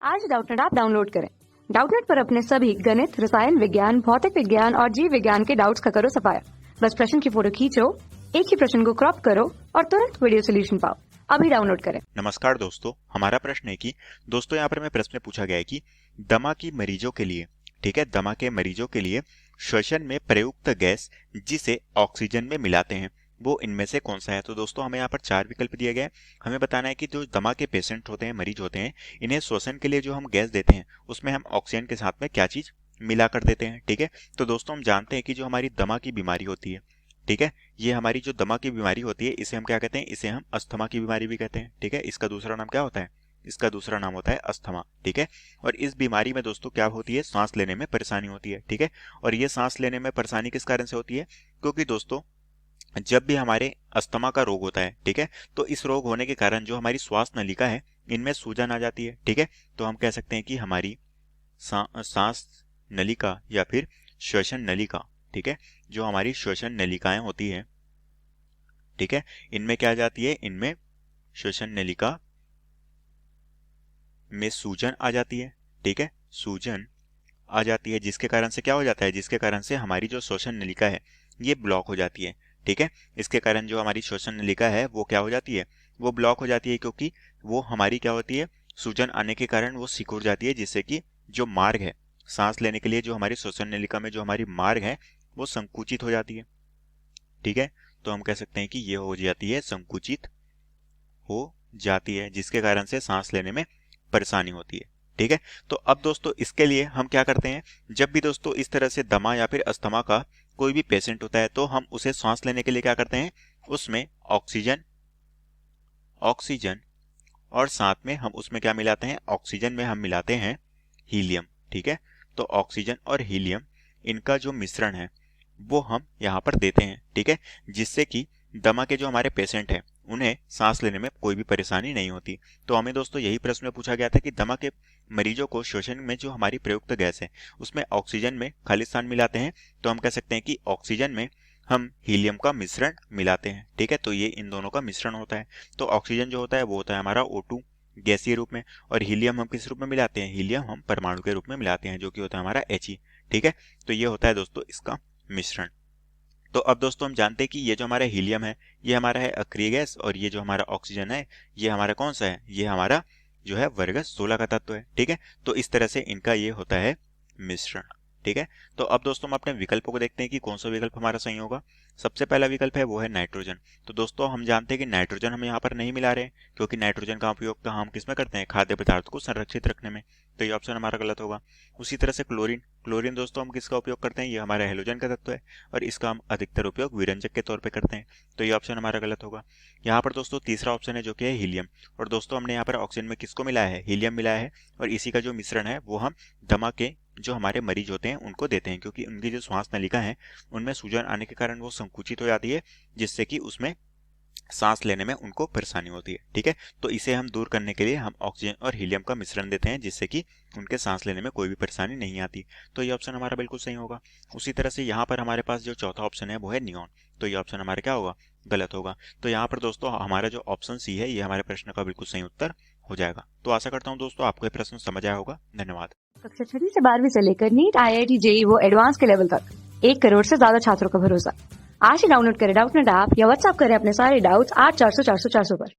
आज Doubtnut app download करें। Doubtnut पर अपने सभी गणित, रसायन विज्ञान, भौतिक विज्ञान और जीव विज्ञान के डाउट्स का करो सफाया। बस प्रश्न की फोटो खींचो, एक ही प्रश्न को क्रॉप करो और तुरंत वीडियो सोल्यूशन पाओ। अभी डाउनलोड करें। नमस्कार दोस्तों, हमारा प्रश्न है कि दोस्तों यहाँ पर हमें प्रश्न में पूछा गया है कि दमा की मरीजों के लिए, ठीक है, दमा के मरीजों के लिए श्वसन में प्रयुक्त गैस जिसे ऑक्सीजन में मिलाते हैं वो इनमें से कौन सा है। तो दोस्तों हमें यहाँ पर 4 विकल्प दिए गए हैं। हमें बताना है कि जो दमा के पेशेंट होते हैं, मरीज होते हैं, इन्हें श्वसन के लिए जो हम गैस देते हैं उसमें हम ऑक्सीजन के साथ में क्या चीज मिला कर देते हैं। ठीक है, तो दोस्तों हम जानते हैं कि जो हमारी दमा की बीमारी होती है, ठीक है, ये हमारी जो दमा की बीमारी होती है इसे हम क्या कहते हैं, इसे हम अस्थमा की बीमारी भी कहते हैं। ठीक है, इसका दूसरा नाम क्या होता है, इसका दूसरा नाम होता है अस्थमा। ठीक है, और इस बीमारी में दोस्तों क्या होती है, सांस लेने में परेशानी होती है। ठीक है, और ये सांस लेने में परेशानी किस कारण से होती है, क्योंकि दोस्तों जब भी हमारे अस्थमा का रोग होता है, ठीक है, तो इस रोग होने के कारण जो हमारी श्वास नलिका है इनमें सूजन आ जाती है। ठीक है, तो हम कह सकते हैं कि हमारी सांस नलिका या फिर श्वसन नलिका, ठीक है, जो हमारी श्वसन नलिकाएं होती है, ठीक है, इनमें क्या आ जाती है, इनमें श्वसन नलिका में सूजन आ जाती है। ठीक है, सूजन आ जाती है जिसके कारण से क्या हो जाता है, जिसके कारण से हमारी जो श्वसन नलिका है ये ब्लॉक हो जाती है। ठीक है, इसके कारण जो हमारी श्वसन नलिका है वो क्या हो जाती है, वो ब्लॉक हो जाती है, क्योंकि वो हमारी क्या होती है, सूजन आने के कारण वो सिकुड़ जाती है, जिससे कि जो मार्ग है सांस लेने के लिए, जो हमारी श्वसन नलिका में जो हमारी मार्ग है वो संकुचित हो जाती है। ठीक है, तो हम कह सकते हैं कि ये हो जाती है, संकुचित हो जाती है, जिसके कारण से सांस लेने में परेशानी होती है। ठीक है, तो अब दोस्तों इसके लिए हम क्या करते हैं, जब भी दोस्तों इस तरह से दमा या फिर अस्थमा का कोई भी पेशेंट होता है तो हम उसे सांस लेने के लिए क्या करते हैं, उसमें ऑक्सीजन और साथ में हम उसमें क्या मिलाते हैं, ऑक्सीजन में हम मिलाते हैं हीलियम। ठीक है, तो ऑक्सीजन और हीलियम इनका जो मिश्रण है वो हम यहाँ पर देते हैं। ठीक है, जिससे कि दमा के जो हमारे पेशेंट हैं उन्हें सांस लेने में कोई भी परेशानी नहीं होती। तो हमें दोस्तों यही प्रश्न में पूछा गया था कि दमा के मरीजों को श्वसन में जो हमारी प्रयुक्त गैस है उसमें ऑक्सीजन में खालिस्तान मिलाते हैं, तो हम कह सकते हैं कि ऑक्सीजन में हम हीलियम का मिश्रण मिलाते हैं। ठीक है, तो ये इन दोनों का मिश्रण होता है। तो ऑक्सीजन जो होता है वो होता है हमारा O2 गैसीय रूप में, और हीलियम हम किस रूप में मिलाते हैं, हीलियम हम परमाणु के रूप में मिलाते हैं, जो कि होता है हमारा He। ठीक है, तो ये होता है दोस्तों इसका मिश्रण। तो अब दोस्तों हम जानते हैं कि ये जो हमारा हीलियम है ये हमारा है अक्रिय गैस, और ये जो हमारा ऑक्सीजन है ये हमारा कौन सा है, ये हमारा जो है वर्ग 16 का तत्व है। ठीक है, तो इस तरह से इनका ये होता है मिश्रण। ठीक है, तो अब दोस्तों हम अपने विकल्पों को देखते हैं कि कौन सा विकल्प हमारा सही होगा। सबसे पहला विकल्प है वो है नाइट्रोजन। तो दोस्तों हम जानते हैं कि नाइट्रोजन हम यहाँ पर नहीं मिला रहे हैं, क्योंकि नाइट्रोजन का उपयोग तो हम किसमें करते हैं, खाद्य पदार्थ को संरक्षित रखने में, तो ये ऑप्शन हमारा गलत होगा। उसी तरह से क्लोरीन दोस्तों हम किसका उपयोग करते हैं, ये हमारा हेलोजन का तत्व है, और इसका हम अधिकतर उपयोग विरंजक के तौर पे करते हैं, तो ये ऑप्शन हमारा गलत होगा। यहाँ पर दोस्तों तीसरा ऑप्शन है जो कि है हीलियम, और दोस्तों हमने यहाँ पर ऑक्सीजन में किसको मिलाया है, हीलियम मिलाया है, और इसी का जो मिश्रण है वो हम दमा के जो हमारे मरीज होते हैं उनको देते हैं, क्योंकि उनकी जो श्वास नलिका है उनमें सूजन आने के कारण वो संकुचित हो जाती है, जिससे कि उसमें सांस लेने में उनको परेशानी होती है। ठीक है, तो इसे हम दूर करने के लिए हम ऑक्सीजन और हीलियम का मिश्रण देते हैं, जिससे कि उनके सांस लेने में कोई भी परेशानी नहीं आती। तो ये ऑप्शन हमारा बिल्कुल सही होगा। उसी तरह से यहाँ पर हमारे पास जो चौथा ऑप्शन है वो है नियॉन, तो ये ऑप्शन हमारा क्या होगा, गलत होगा। तो यहाँ पर दोस्तों हमारा जो ऑप्शन सी है ये हमारे प्रश्न का बिल्कुल सही उत्तर हो जाएगा। तो आशा करता हूँ दोस्तों आपको ये प्रश्न समझ आया होगा। धन्यवाद। कक्षा 6 से 12वीं से लेकर नीट, IIT, JEE वो एडवांस के लेवल तक 1 करोड़ से ज्यादा छात्रों का भरोसा। आज ही डाउनलोड करें डाउटनेट ऐप या व्हाट्सएप करें अपने सारे डाउट्स 8400 400 400 पर।